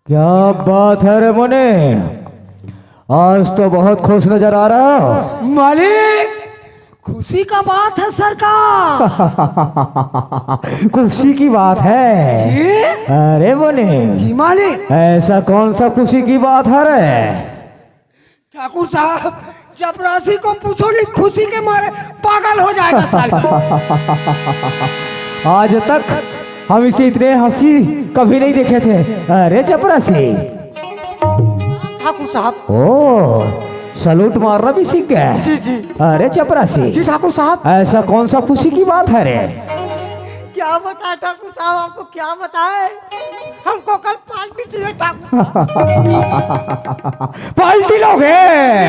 क्या बात है रे मोने, आज तो बहुत खुश नजर आ रहा हो। मालिक, खुशी का बात है सरकार। खुशी की बात है। जी? अरे मोने, जी मालिक। ऐसा कौन सा खुशी की बात है रे? ठाकुर साहब, चपरासी को पूछो नहीं, खुशी के मारे पागल हो जाएगा साला। आज तक हम इसे इतने हंसी कभी नहीं देखे थे। अरे चपरासी। ठाकुर साहब। ओ, सलूट मारना भी सीख गया। जी जी। अरे चपरासी। जी ठाकुर साहब। ऐसा कौन सा खुशी की बात है रे? क्या बताए ठाकुर साहब, आपको क्या बताए, हमको कल पार्टी चाहिए ठाकुर साहब। पार्टी लोगे?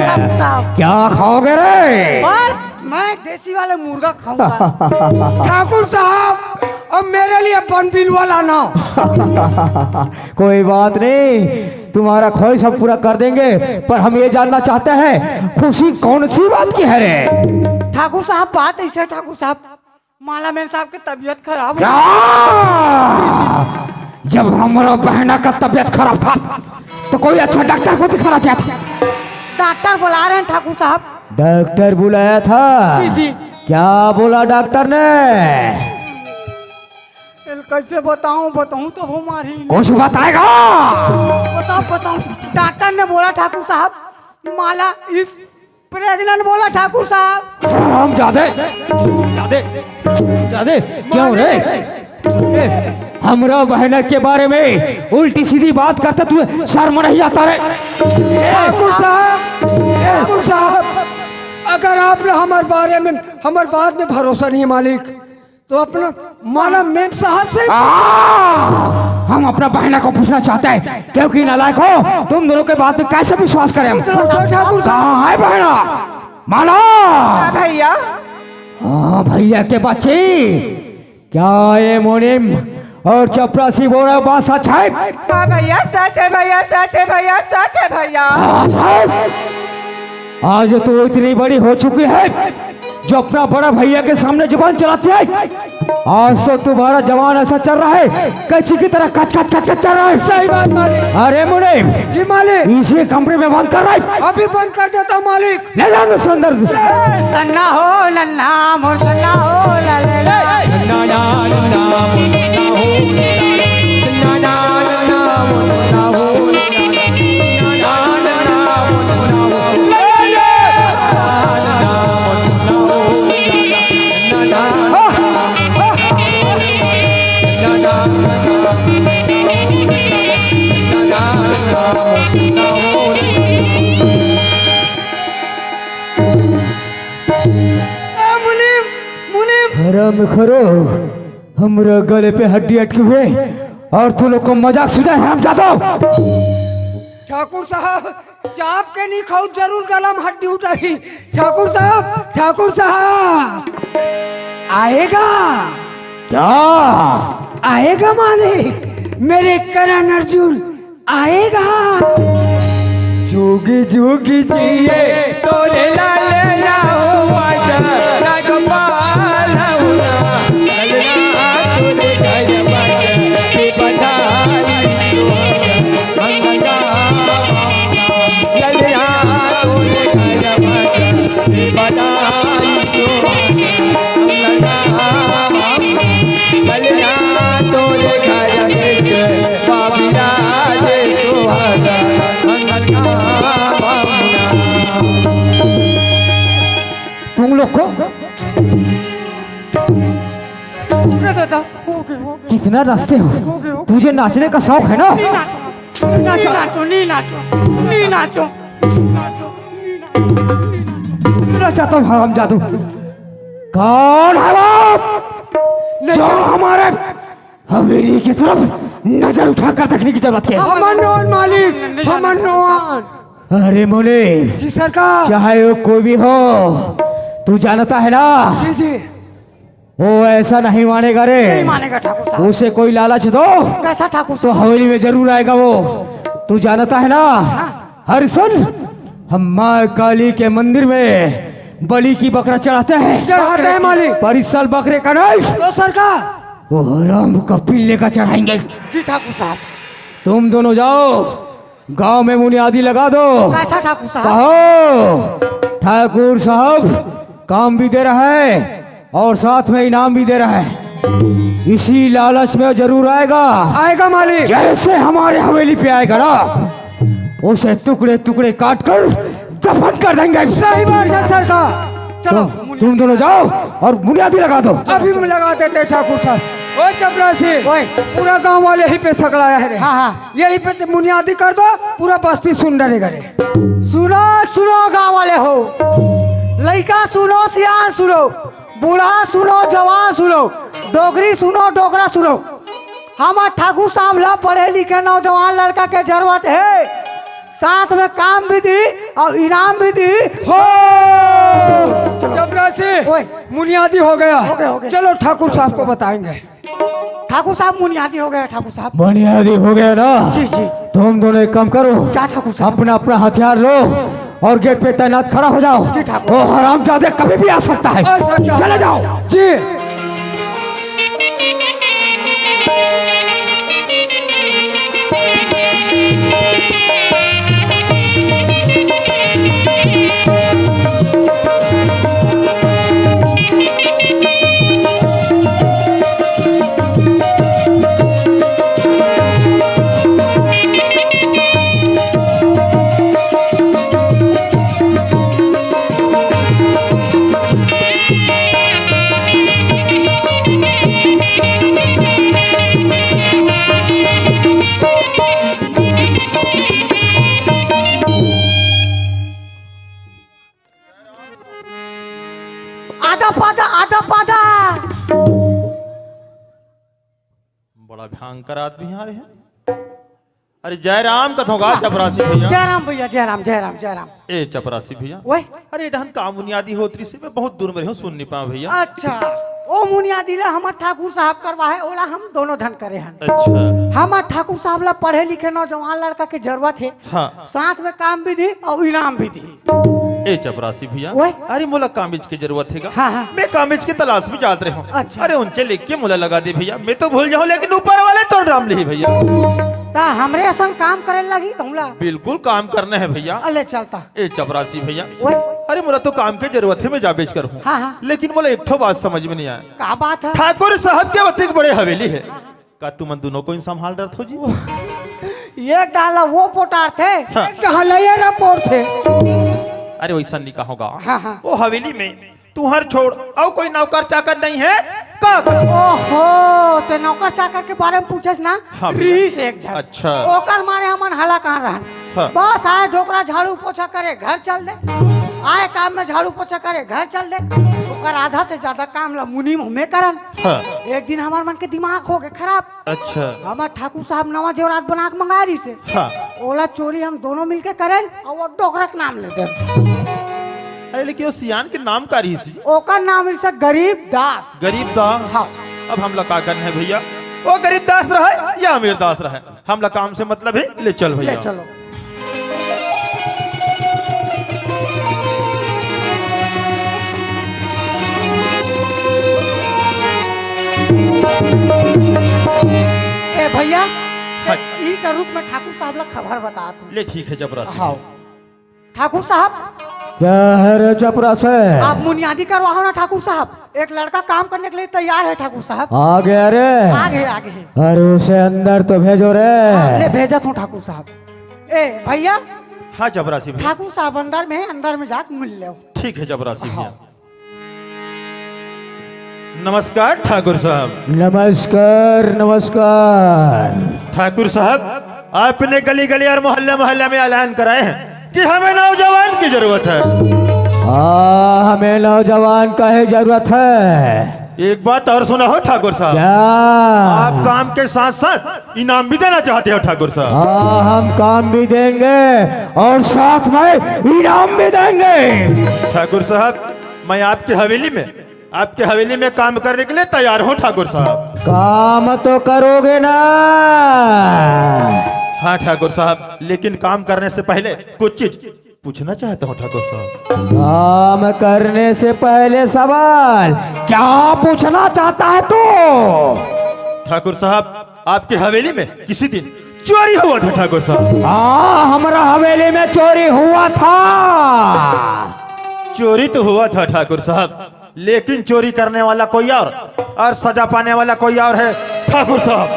ठाकुर साहब। क्या खाओगे रे? बस मैं देसी वाले मुर्गा खाऊंगा। ठाकुर साहब, अब मेरे लिए बनबिल वाला ना। कोई बात नहीं, तुम्हारा ख्वाहिश हम पूरा कर देंगे, पर हम ये जानना चाहते हैं खुशी कौन सी बात की है रे? ठाकुर साहब बात ऐसे है ठाकुर साहब, माला मेन साहब की तबीयत खराब क्या? जब हमारा बहना का तबीयत खराब था तो कोई अच्छा डॉक्टर को दिखाना चाहता। डॉक्टर बुला रहे हैं ठाकुर साहब। डॉक्टर बुलाया था? जी जी। क्या बोला डॉक्टर ने? कैसे बताऊं तो वो मारी। कुछ बताएगा? बताओ। डॉक्टर ने बोला ठाकुर साहब, माला इस प्रेग्नेंट बोला ठाकुर साहब। हम ज्यादा क्यों रे? हमरा बहना के बारे में उल्टी सीधी बात करता, तुझे शर्म नहीं आता रे? ठाकुर साहब, अगर आपने हमारे बारे में, हमारे बात में भरोसा नहीं है मालिक, तो अपना माला मेम साहब से। हम अपना बहना को पूछना चाहते हैं, क्योंकि नालायक हो तुम दोनों के बात में कैसे विश्वास करें हम? ठाकुर साहब, कहाँ है बहना? माला। भैया। हाँ भैया के बच्चे, क्या ये मोनिम और चपरासी बोल रहे बात सच है? हाँ भैया सच है, भैया सच है, भैया सच है भैया। आज तो इतनी बड़ी हो चुकी है जो अपना बड़ा भैया के सामने जुबान चलाती है। आज तो तुम्हारा जवान ऐसा चल रहा है, कच्ची की तरह कच चल रहा है। सही बात मालिक। अरे मुने जी मालिक। इसे कमरे में बंद कर रहा है। अभी बंद कर देता हूँ मालिक। ले जाओ अंदर। सन्ना हो नन्ना मो सन्ना हो खरो हमरा गले पे हड्डी अटकी हुए और तू लोग को मजाक सुना है हम जाता। ठाकुर साहब, चाप के नहीं खाऊ, जरूर गला में हड्डी उठाई। ठाकुर साहब आएगा? क्या आएगा मालिक? मेरे करण अर्जुन आएगा। जोगी जोगी जिए तोरे लाल लाओ आजा रागपाल हुना ललना तोरे गाय बाजा के बधाई तो मंगला ललना तोरे गाय बाजा के बधाई तो मंगला ललना तोरे गाय के बाबिया जे सुहागा तुम लोग को कितना नाचते हो? तुझे नाचने का शौक है ना? नाचो। चाहता हूँ हम जादू। कौन है वो जो हमारे हवेली की तरफ नजर उठाकर देखने की जरूरत है। हमन नोन मालिक, हमन नोन। अरे मोने, जी सरकार। चाहे वो कोई भी हो, तू जानता है ना जी जी। वो ऐसा नहीं मानेगा रे। नहीं मानेगा ठाकुर साहब। उसे कोई लालच दो कैसा ठाकुर तो साहब? हवेली में जरूर आएगा वो। तू जानता है ना, हर सन हम माँ काली के मंदिर में बलि की बकरा चढ़ाते हैं। चढ़ाते हैं मालिक। पर इस साल बकरे का नहीं, तो सरकार। वो राम का पिल्ले का चढ़ाएंगे। जी ठाकुर साहब। तुम दोनों जाओ, गांव में बुनियादी लगा दो। कैसा ठाकुर साहब? कहो ठाकुर साहब काम भी दे रहा है और साथ में इनाम भी दे रहा है। इसी लालच में जरूर आएगा। आएगा मालिक। जैसे हमारे हवेली पे आएगा ना, उसे टुकड़े टुकड़े काट कर दफन कर देंगे। सही बात है सरकार। चलो तुम दोनों जाओ और बुनियादी लगा दो। अभी में लगा देते ठाकुर साहब। ओए चपरासी, ओए। पूरा गांव वाले यहीं पे सकलाया है रे। हाँ, हाँ। यहीं पे बुनियादी कर दो, पूरा बस्ती सुन डरेगा रे। सुनो सुनो गाँव वाले हो, लड़का सुनो, सियान सुनो, बूढ़ा सुनो, जवान सुनो, डोगरी सुनो, डोगरा सुनो। हमार ठाकुर साहब ला पढ़े लिखे नौजवान लड़का के जरूरत है, साथ में काम भी दी और इनाम भी दी। हो चपरासी, ओए। बुनियादी हो गया। हो गया। चलो ठाकुर साहब को बताएंगे। ठाकुर साहब बुनियादी हो गया ठाकुर साहब। बुनियादी हो गया ना? जी जी। तुम दोनों एक काम करो, क्या ठाकुर साहब? अपना अपना हथियार लो और गेट पे तैनात खड़ा हो जाओ। जी ठाकुर। वो हरामजादे कभी भी आ सकता है। आ सकता है। चले जाओ। जी। आधा पादा, आधा पादा। बड़ा भयंकर आदमी आ रहे हैं। अरे जय राम कथोगा चपरासी भैया। जयराम भैया, जयराम जयराम जयराम। ए चपरासी भैया, ओए। अरे डहन काम बुनियादी होतरी से मैं बहुत दूर में रहूं, सुन नहीं पाऊं भैया। अच्छा, ओ मुनियादी ला हमार ठाकुर साहब करवा है, ओला हम दोनों धन करे हैं। अच्छा। हमार ठाकुर साहब ला पढ़े लिखे नौजवान लड़का के जरूरत है, हाँ। साथ में काम भी दी और इनाम भी दी। ए चपरासी भैया, ओए। अरे मोला कामिज की जरूरत है। हाँ, हाँ। मैं कामिज की तलाश में जात रहा हूँ। अच्छा। अरे उनसे लिख के मोला लगा दे भैया, मैं तो भूल जाऊँ लेकिन ऊपर वाले तो नाम ली भैया। ता हमरे असन काम करे लगी तुमला। बिल्कुल काम करना है भैया। अले चलता। ए चपरासी भैया, ओए। अरे मोला तो काम की जरूरत है, मैं जा बेच कर हूँ। हाँ, हाँ। लेकिन मोला एक ठो बात समझ में नहीं आया। का बात है? ठाकुर साहब के वतीक बड़े हवेली है, का तुम दोनों को संभाल रहे हो जी? ये डाला वो पोटार थे। हाँ। हलैया रपोर थे। अरे वैसा नहीं कहा होगा। हाँ, हाँ। वो हवेली में तू हर छोड़ और कोई नौकर चाकर नहीं है का? ओहो, ते नौकर चाकर के बारे में पूछस ना? हाँ भैया। रीस एक झन। अच्छा। ओकर मारे हमन हला कहाँ रहन। हाँ। बस आए ढोकरा झाड़ू पोछा करे घर चल दे, आए काम में झाड़ू पोछा करे घर चल दे। ओकर आधा से ज्यादा काम ला मुनी में करन। हाँ। एक दिन हमार मन के दिमाग हो गए खराब। अच्छा। हमार ठाकुर साहब नवा जेवरात बना के मंगा रही से। हाँ। ओला चोरी हम दोनों मिलके करें और वो डोकरा के नाम ले दे। अरे लेकिन वो सियान के नाम का रही सी, ओकर नाम इसे गरीब दास। गरीब दास। हाँ। अब हम लोग का करना है भैया, वो गरीब दास रहे या अमीर दास रहे, हम लोग काम से मतलब है, ले चल भैया। ले चलो। ए भैया, हाँ। ई का रूप में ठाकुर साहब ला खबर बता तू। ले ठीक है चपरासी। हाँ। ठाकुर साहब, क्या है रे चपरास है? आप बुनियादी करवाओ ना ठाकुर साहब। एक लड़का काम करने के लिए तैयार है ठाकुर साहब। आ गया रे? आगे आगे। अरे उसे अंदर तो भेजो रे। ले भेजा हूँ ठाकुर साहब। ए भैया, हाँ चपरासी भैया। ठाकुर साहब अंदर में जाके मिल ले। ठीक है चपरासी भैया। नमस्कार ठाकुर साहब। नमस्कार नमस्कार। ठाकुर साहब, आपने गली गली और मोहल्ले मोहल्ले में ऐलान कराए हैं कि हमें नौजवान की जरूरत है। हमें नौजवान का ही जरूरत है। एक बात और सुना हो ठाकुर साहब, क्या? आप काम के साथ साथ इनाम भी देना चाहते हो ठाकुर साहब। हाँ, हम काम भी देंगे और साथ में इनाम भी देंगे। ठाकुर साहब, मैं आपकी हवेली में काम करने के लिए तैयार हूँ ठाकुर साहब। काम तो करोगे ना? हाँ ठाकुर साहब, लेकिन काम करने से पहले कुछ चीज पूछना चाहता हूँ ठाकुर साहब। काम करने से पहले सवाल क्या पूछना चाहता है तू? ठाकुर साहब, आपकी हवेली में किसी दिन चोरी हुआ था ठाकुर साहब। हाँ, हमारा हवेली में चोरी हुआ था। चोरी तो हुआ था ठाकुर साहब, लेकिन चोरी करने वाला कोई और सजा पाने वाला कोई और है ठाकुर साहब।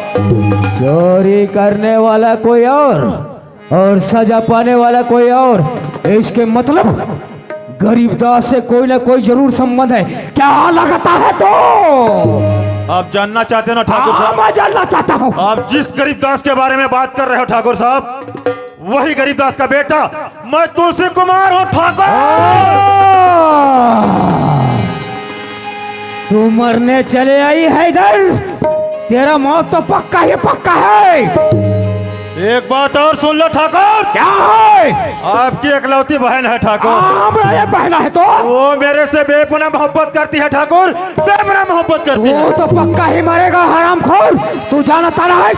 चोरी करने वाला कोई और सजा पाने वाला कोई और, इसके मतलब गरीबदास से कोई ना कोई जरूर संबंध है। क्या लगता है तो? आप जानना चाहते हो ना ठाकुर हाँ, साहब? मैं जानना चाहता हूँ। आप जिस गरीबदास के बारे में बात कर रहे हो ठाकुर साहब, वही गरीबदास का बेटा मैं तुलसी कुमार हूँ ठाकुर। तू मरने चले आई है इधर, तेरा मौत तो पक्का ही पक्का है। एक बात और सुन लो ठाकुर, क्या है? आपकी एकलौती बहन है ठाकुर। हमारा ये पहला है तो वो मेरे से बेपनाह मोहब्बत करती है ठाकुर, बेपनाह मोहब्बत करती वो है। तो पक्का ही मरेगा हरामखोर। तू जानता ना है,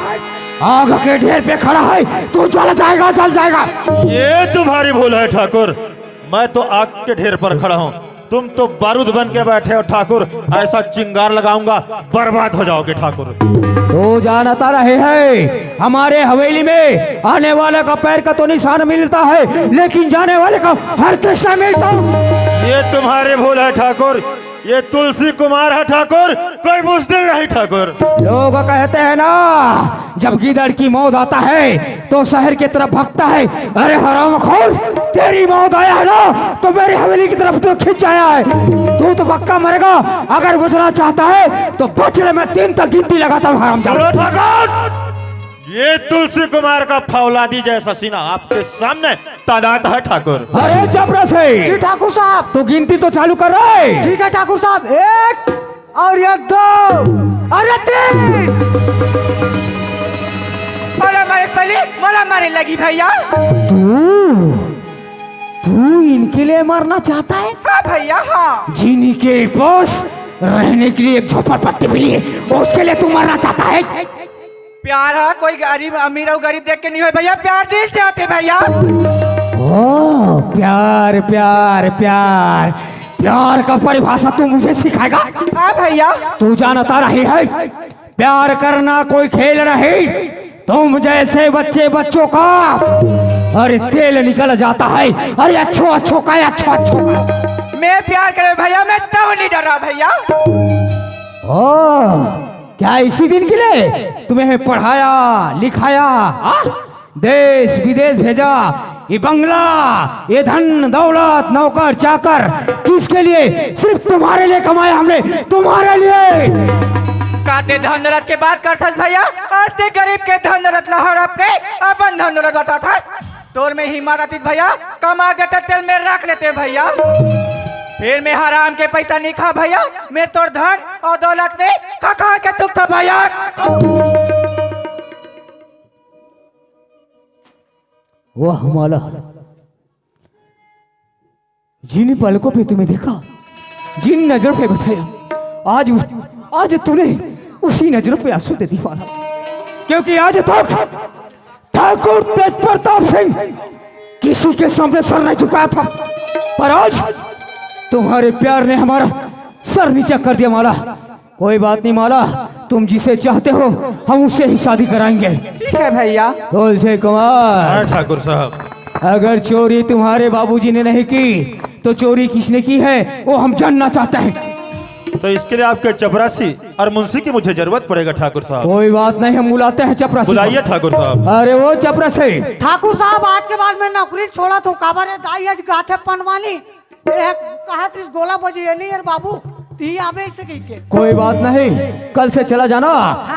आग के ढेर पे खड़ा है, तू जल जाएगा जल जाएगा। ये तुम्हारी भूल है ठाकुर, मैं तो आग के ढेर पर खड़ा हूँ, तुम तो बारूद बन के बैठे हो ठाकुर। ऐसा चिंगार लगाऊंगा बर्बाद हो जाओगे ठाकुर। तो जानता रहे है, हमारे हवेली में आने वाले का पैर का तो निशान मिलता है, लेकिन जाने वाले का हर कृष्ण मिलता। ये तुम्हारी भूल है ठाकुर, ये तुलसी कुमार है ठाकुर, कोई बुजदिल नहीं ठाकुर। लोग कहते हैं ना, जब गीदड़ की मौत आता है तो शहर की तरफ भागता है। अरे हरामखोर, तेरी मौत आया है ना तो मेरी हवेली की तरफ तो खिंच आया है। तू तो पक्का मरेगा। अगर बचना चाहता है तो बचने में 3 तक गिनती लगाता हूँ हरामजादा। सुनो ठाकुर, ये तुलसी कुमार का फौलादी जैसा सीना आपके सामने तैनात है ठाकुर। अरे चपरा से जी ठाकुर साहब। तू गिनती तो चालू कर रहा है। ठीक है ठाकुर साहब, 1 और ये 2 अरे 3। मला मारे लगी भैया। तू इनके लिए मरना चाहता है? हाँ भैया हाँ। जीने के पास रहने के लिए एक झोपड़पट्टी मिली है, उसके लिए तू मरना चाहता है? प्यार है, कोई गरीब अमीर और गरीब देख के नहीं हो भैया, प्यार दिल से आते भैया। ओ प्यार प्यार प्यार प्यार का परिभाषा तू मुझे सिखाएगा? हाँ भैया। तू जानता रही है, प्यार करना कोई खेल नहीं। तुम जैसे बच्चों का अरे तेल निकल जाता है। अरे अच्छो का मैं प्यार करे भैया, मैं तब नहीं डरा भैया। ओ क्या इसी दिन के लिए तुम्हें पढ़ाया लिखाया, देश विदेश भेजा, ये बंगला, ये धन दौलत, नौकर चाकर, किसके लिए? सिर्फ तुम्हारे लिए कमाया हमने, तुम्हारे लिए। काते धन दौलत के बात करता भैया, आज ते गरीब के धन दौलत लहर अपने अपन धन दौलत बता था। तोर में हिम्मत आती भैया, कमा के तेल में रख लेते भैया, फिर मैं हराम के पैसा नहीं खा भैया। मैं तोर धन और दौलत में खा के तुक था भैया। वाह मौला, जिन पलकों पे तुम्हें देखा, जिन नजर पे बैठाया, आज तूने उसी नजरों पे आंसू दे दीवाना। क्योंकि आज तक ठाकुर तेज प्रताप सिंह किसी के सामने सर नहीं झुकाया था, पर आज तुम्हारे प्यार ने हमारा सर नीचा कर दिया मौला। कोई बात नहीं मौला, तुम जिसे चाहते हो हम उससे ही शादी कराएंगे। ठीक है भैया। तुलसी कुमार, हाँ ठाकुर साहब, अगर चोरी तुम्हारे बाबूजी ने नहीं की तो चोरी किसने की है वो हम जानना चाहते हैं। तो इसके लिए आपके चपरासी और मुंशी की मुझे जरूरत पड़ेगा ठाकुर साहब। कोई बात नहीं, हम बुलाते हैं चपरासी। बुलाइए ठाकुर साहब। अरे वो चपरासी। ठाकुर साहब, आज के बाद मैं नौकरी छोड़ा तो काबर है दाई आज गाठे पनवानी कहा तीस गोला बजे ये नहीं यार बाबू ती आबे इसे कह के। कोई बात नहीं, कल से चला जाना।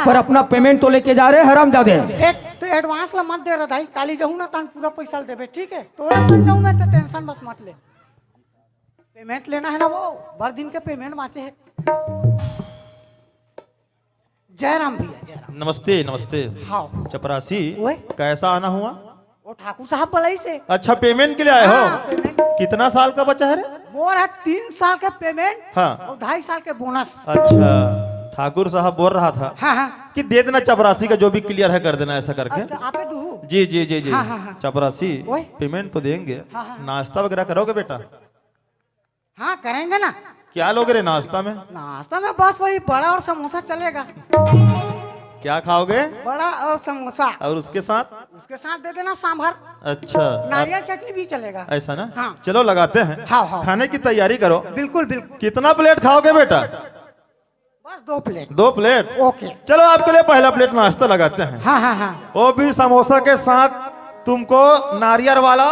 पर अपना पेमेंट तो लेके जा रहे हैं हरामजादे। एक तो एडवांस ला मत दे रहा दाई, काली जाऊँ ना तान पूरा पैसा देबे, ठीक है? तो संग जाऊँ मैं तो टेंशन बस मत ले। पेमेंट लेना है ना, वो भर दिन के पेमेंट बाँचे है। जयराम भैया जयराम। नमस्ते नमस्ते। हाँ चपरासी, ओए। कैसा आना हुआ? वो ठाकुर साहब बलई से। अच्छा, पेमेंट के लिए आए हाँ, हो? पेमेंट। कितना साल का बचा है रे? मोर है 3 साल के पेमेंट हाँ। और 2.5 साल के बोनस। अच्छा, ठाकुर साहब बोल रहा था हाँ हाँ। कि दे देना चपरासी का जो भी क्लियर है कर देना, ऐसा करके। अच्छा आपे दूँ। जी जी जी जी। हाँ, हाँ, हाँ। चपरासी, ओए। पेमेंट तो देंगे, हाँ, हाँ। नाश्ता वगैरह करोगे बेटा? हाँ करेंगे ना। क्या लोगे रे नाश्ता में? नाश्ता में बस वही बड़ा और समोसा चलेगा। क्या खाओगे? बड़ा और समोसा। और उसके साथ? उसके साथ दे देना सांभर, अच्छा, नारियल चटनी भी चलेगा। ऐसा ना? हाँ। चलो लगाते हैं। हाँ, हाँ। खाने की तैयारी करो। बिल्कुल बिल्कुल। कितना प्लेट खाओगे बेटा? बस 2 प्लेट। 2 प्लेट? ओके। चलो आपके लिए पहला प्लेट नाश्ता लगाते हैं। हाँ हाँ हाँ। वो भी समोसा के साथ तुमको नारियल वाला।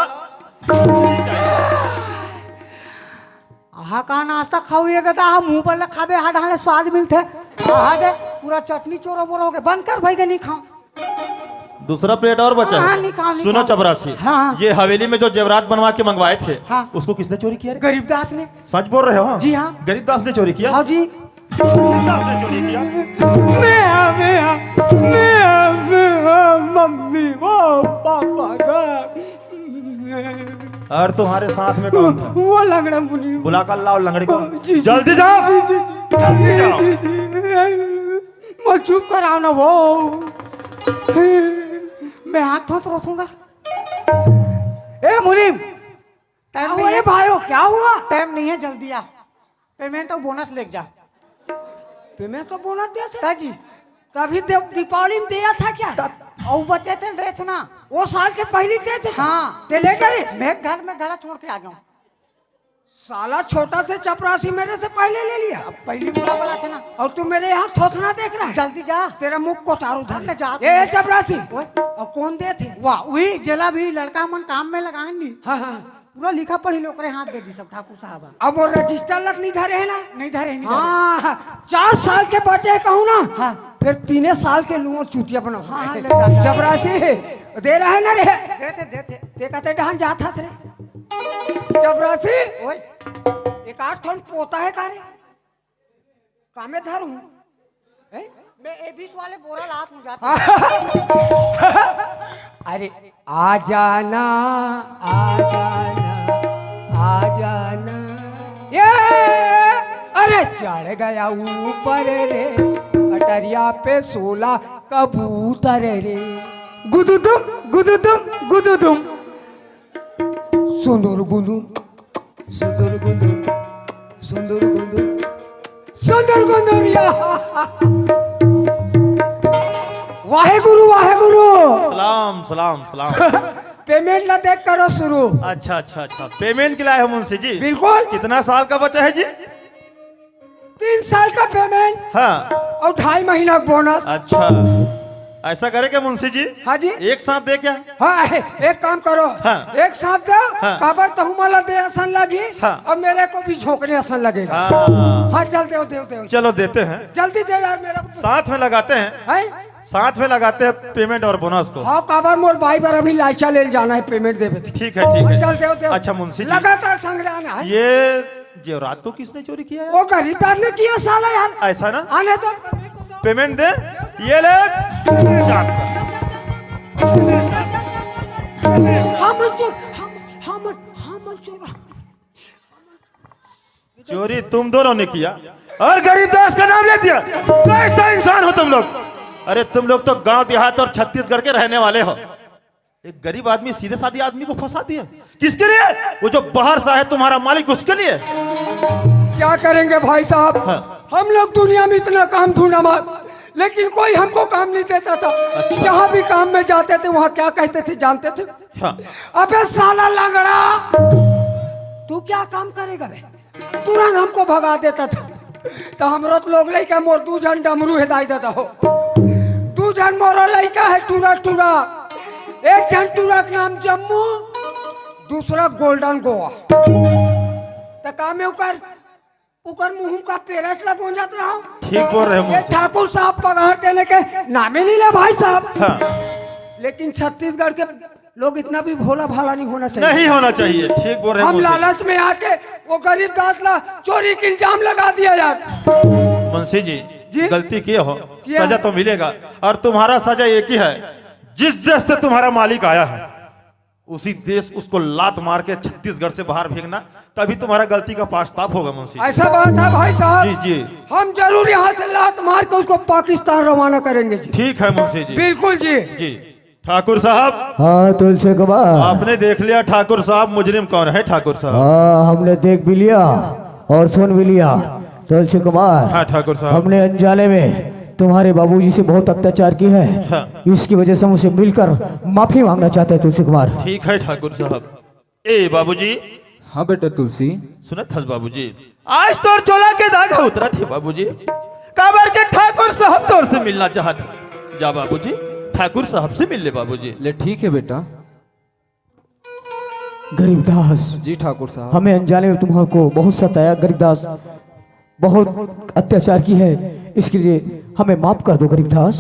आहा का नाश्ता खाओगे तो आप मुंह पर खाबे हाथ हाले स्वाद मिलते। आहा के पूरा चटनी चोरो बोरो के बंद कर भाई के नहीं खाओ। दूसरा प्लेट और बचा हाँ, है। निकाल, सुनो निकाल। चपरासी, हाँ। ये हवेली में जो जेवरात बनवा के मंगवाए थे, हाँ। उसको किसने चोरी किया रे? गरीबदास ने। सच बोल रहे हो? जी हाँ। गरीबदास ने चोरी किया? हाँ जी। गरीबदास ने चोरी किया? मम्मी वो पापा का और तुम्हारे साथ में कौन था? वो लंगड़ा मुनि। बुला कर लाओ लंगड़ी को। जी, जी। जल्दी जाओ। जी, जी, जी। जल्दी जाओ। मैं चुप कराओ ना वो। मैं हाथ धोत रखूंगा। ए मुनीम टाइम नहीं अरे है। भाइयों क्या हुआ? टाइम नहीं है, जल्दी आ। पेमेंट और बोनस लेके जा। पेमेंट तो बोनस दिया था ताजी तभी दीपावली में दिया था क्या? और बचे थे देख ना। वो साल के पहले दे थे। हाँ। ते लेकर मैं घर में गला छोड़ के आ गया हूँ। साला छोटा से चपरासी मेरे से पहले ले लिया। अब पहली बुरा बोला थे ना। और तू मेरे यहाँ थोथना देख रहा है? जल्दी जा। तेरा मुख को तारू धर मैं जा। ए चपरासी, ओए। और कौन दे थे? वाह वही जेला भी लड़का मन काम में लगाएंगे। हाँ हाँ। पूरा लिखा पढ़ी लोग हाथ दे दी सब ठाकुर साहब। अब वो रजिस्टर लग नहीं धरे है ना? नहीं धरे नहीं धरे। हाँ 4 साल के बचे कहूँ ना। हाँ। फिर 3 साल के लुओ चूतिया बना। हाँ, हाँ, ले जा, जा। चपरासी दे रहा है ना रे? देते ते कहते डहान जाता थे चपरासी। ओए। एक 8 ठन पोता है कारे कामे धरू हैं? मैं एबीस वाले बोरा लात हो जाता। अरे आ जाना आ जाना आ जाना ये। अरे चढ़ गया ऊपर रे अटरिया पे 16 कबूतर रे। गुदुदुम गुदुदुम गुदुदुम सुंदर गुंदुम सुंदर गुंदुम सुंदर गुंदुम सुंदर गुंदुरिया। वाहे गुरु वाहे गुरु। सलाम सलाम सलाम। पेमेंट ना देख करो शुरू। अच्छा अच्छा अच्छा, पेमेंट के लिए आए हो मुंशी जी? बिल्कुल। कितना साल का बचा है जी? 3 साल का पेमेंट हाँ। और 2.5 महीना का बोनस। अच्छा, ऐसा करे क्या मुंशी जी? हाँ जी। एक साथ दे क्या? हाँ एक काम करो। हाँ। एक साथ दो। हाँ। काबर तो हमारा दे आसान लगी। हाँ। और मेरे को भी झोंकने आसान लगेगा। हाँ। हाँ चल दे दे चलो देते हैं, जल्दी दे यार मेरे को। साथ में लगाते हैं। हैं? साथ में लगाते हैं पेमेंट और बोनस को। हाँ काबर मोर भाई पर अभी लाइचा ले जाना है पेमेंट देवे थे। ठीक है ठीक है। चल दे। अच्छा मुंशी जी, लगातार संग्रहण है। ये जेवरात को किसने चोरी किया है? वो गरीबदार ने किया साला यार। ऐसा ना? आने तो पेमेंट दे, ये ले। जाता। हम चोरी तुम दोनों ने किया और गरीबदास का नाम ले दिया। कैसा इंसान हो तुम लोग? अरे तुम लोग तो गांव देहात और छत्तीसगढ़ के रहने वाले हो। एक गरीब आदमी सीधे साधे आदमी को फंसा दिया। किसके लिए? वो जो बाहर सा है तुम्हारा मालिक, उसके लिए। क्या करेंगे भाई साहब? हाँ। हम लोग दुनिया में इतना काम ढूंढा मार, लेकिन कोई हमको काम नहीं देता था। अच्छा। जहाँ भी काम में जाते थे वहाँ क्या कहते थे जानते थे? हाँ। अबे साला लंगड़ा, तू क्या काम करेगा बे? तुरंत हमको भगा देता था। तो हमरो तो लोग लइका मोर 2 जन डमरू हिदाई देता हो। 2 जन मोरो लइका है टूरा टूरा। एक जन टूरा का नाम जम्मू, दूसरा गोल्डन गोवा। तो काम में उकर मुंह का पेरस लगो जात रहा। ठीक बोल रहे हो ये मुंशी। ठाकुर साहब पगार देने के नामे नहीं ले भाई साहब। हाँ। लेकिन छत्तीसगढ़ के लोग इतना भी भोला भाला नहीं होना चाहिए। नहीं होना चाहिए। ठीक बोल रहे हो हम मुंशी। लालच में आके वो गरीब दास ला चोरी की इल्जाम लगा दिया यार। मुंशी जी, जी? गलती किए हो, किया सजा है। तो मिलेगा। और तुम्हारा सजा एक ही है, जिस देश से तुम्हारा मालिक आया है उसी देश उसको लात मार के छत्तीसगढ़ से बाहर फेंकना, तभी तुम्हारा गलती का पछतावा होगा मुंशी। ऐसा बात है भाई जी साहब, जी हम जरूर यहाँ से लात मार के उसको पाकिस्तान रवाना करेंगे जी। ठीक है मुंशी जी। बिल्कुल जी। जी ठाकुर साहब, हाँ तुलसी कुमार, आपने देख लिया ठाकुर साहब मुजरिम कौन है। ठाकुर साहब, हाँ हमने देख भी लिया और सुन भी लिया तुलसी कुमार। हाँ ठाकुर साहब, हमने अनजाने में तुम्हारे बाबूजी से बहुत अत्याचार किया है, हाँ। इसकी वजह से मुझसे मिलकर माफी मांगना चाहते हैं तुलसी कुमार। ठीक है ठाकुर साहब। ए बाबूजी, हाँ बेटा तुलसी, सुनत हस बाबूजी, आज तोर चोला के दागा उतरा थे बाबूजी, काबर के ठाकुर साहब तोर से मिलना चाहते। जा बाबूजी, ठाकुर साहब से मिल ले बाबूजी। ले ठीक है बेटा। गरीबदास, जी ठाकुर साहब। हमें अनजाने में तुम्हारे बहुत सताया गरीबदास, बहुत अत्याचार की है, इसके लिए हमें माफ कर दो गरीबदास।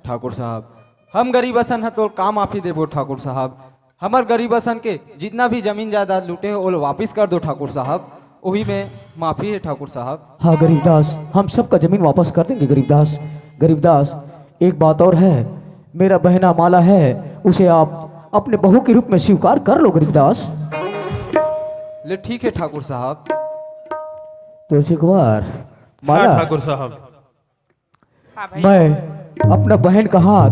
ठाकुर साहब, हम गरीबसन है तो काम आप ही देबो ठाकुर साहब। हमार गरीबसन के जितना भी जमीन जायदाद लूटे हो वो वापिस कर दो ठाकुर साहब, वही में माफी है ठाकुर साहब। हाँ गरीबदास, हम सबका जमीन वापस कर देंगे गरीबदास। गरीबदास एक बात और है, मेरा बहना माला है, उसे आप अपने बहू के रूप में स्वीकार कर लो गरीबदास। ले ठीक है ठाकुर साहब। तुलसी कुमार, हाँ माला, ठाकुर साहब, मैं अपना बहन का हाथ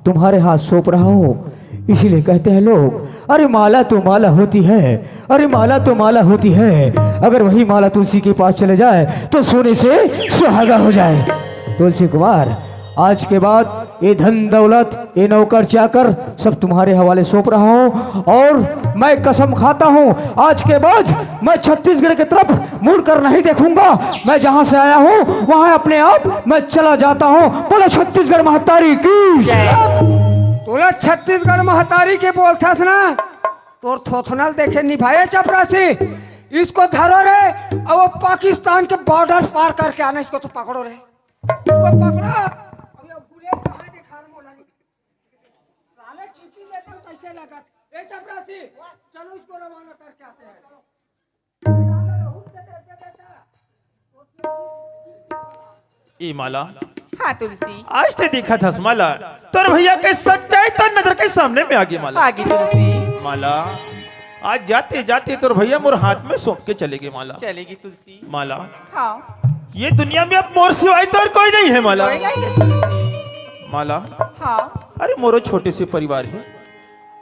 तुम्हारे हाथ सौंप रहा हूँ, इसीलिए कहते हैं लोग, अरे माला तो माला होती है, अरे माला तो माला होती है, अगर वही माला तुलसी के पास चले जाए तो सोने से सुहागा हो जाए। तुलसी कुमार, आज के बाद ये धन दौलत, ये नौकर चाकर सब तुम्हारे हवाले सौंप रहा हूँ, और मैं कसम खाता हूँ आज के बाद मैं छत्तीसगढ़ की तरफ मुड़ कर नहीं देखूंगा। मैं जहाँ से आया हूँ वहाँ अपने आप मैं चला जाता हूँ। बोलो छत्तीसगढ़ महतारी की। तोला छत्तीसगढ़ महतारी के बोलता ना, तोर थोथनल देखे निभाए चपरासी, इसको धरो रे और वो पाकिस्तान के बॉर्डर पार करके आना, इसको तो पकड़ो रे, इसको पकड़ो। अब ये बुलेट कहाँ दिखा रहा मोला नी? साले टिपी देते हो कैसे लगा? ए चपरासी, चलो इसको रवाना करके आते हैं। ई माला, हाँ तुलसी, आज ते देखा था माला, तोर भैया के सच्चाई तो नजर के सामने में आ गई माला। आगे तुलसी, माला, आज जाते जाते तोर भैया मोर हाथ में सौंप के चले गए माला। चलेगी तुलसी। माला, हाँ, ये दुनिया में अब मोर सिवाय तो और कोई नहीं है माला। कोई नहीं है तुलसी। माला, हाँ, अरे मोरो छोटे से परिवार है,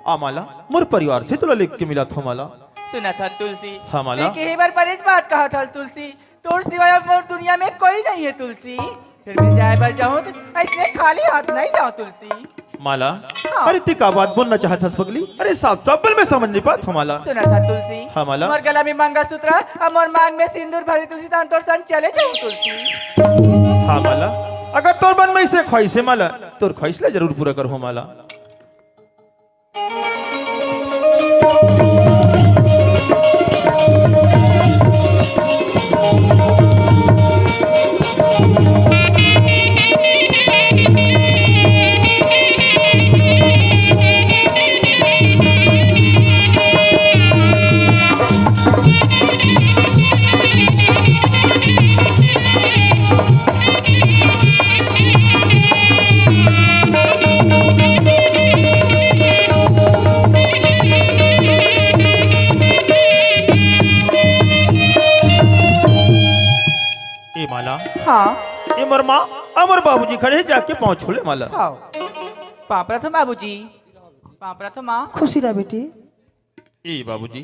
आ माला, मोर परिवार से तुला लिख के मिला था माला। सुना था तुलसी। हाँ माला। एक ही बार परेश बात कहा था तुलसी, तोर सिवाय अब मोर दुनिया में कोई नहीं है तुलसी। फिर भी जाए बार जाऊँ तो ऐसे खाली हाथ नहीं जाऊँ तुलसी। माला, अरे ती का बात बोलना चाहता पगली? अरे साफ साफ बोल, मैं समझ नहीं पाता माला। सुना था तुलसी। हाँ माला। मोर गला में मंगलसूत्र और मोर मांग में सिंदूर भरी तुलसी, तान तोर संग चले जाऊँ तुलसी। हाँ माला, अगर तोर मन में इसे ख्वाहिश है माला, तोर ख्वाहिश ला जरूर पूरा कर हो माला। ए माला, हाँ, ए मोर माँ अमर बाबूजी खड़े हैं, जाके पाँव छू ले माला। हाँ, पापड़ा तो बाबूजी, पापड़ा तो माँ। खुशी रह बेटी। ए बाबूजी,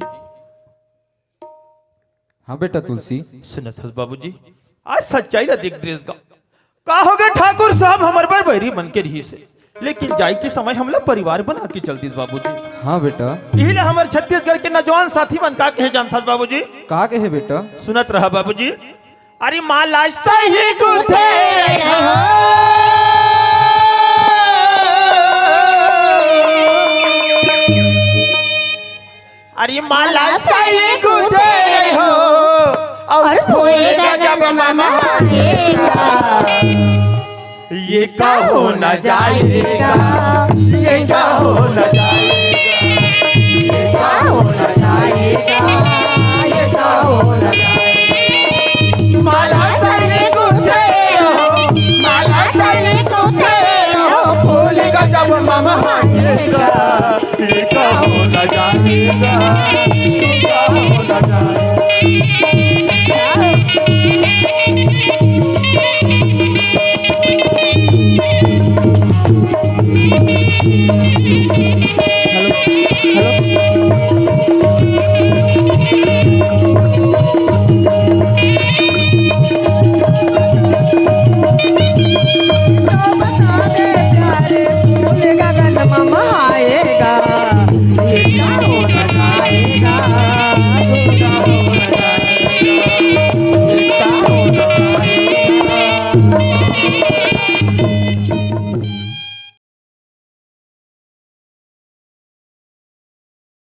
हाँ बेटा तुलसी। सुनत हस बाबूजी, आज सच्चाई ला देख ड्रेस का होगा ठाकुर साहब हमारे पर बैरी बन के रही से, लेकिन जाई के समय हमला परिवार बना के चलती बाबूजी। हाँ बेटा। यही ला हमारे छत्तीसगढ़ के नौजवान साथी बन का कहे जानता बाबूजी। कहा के है बेटा? सुनत रहा बाबूजी, अरे माला सही गुथे अरे माला सही गुथे हो और फूलेगा जब मामा ये का हो न जाएगा, ये का हो न जाएगा, ये का हो न जाएगा, ये का हो न जाएगा। माला सही गुथे हो जाएगा ये का हो न जाएगा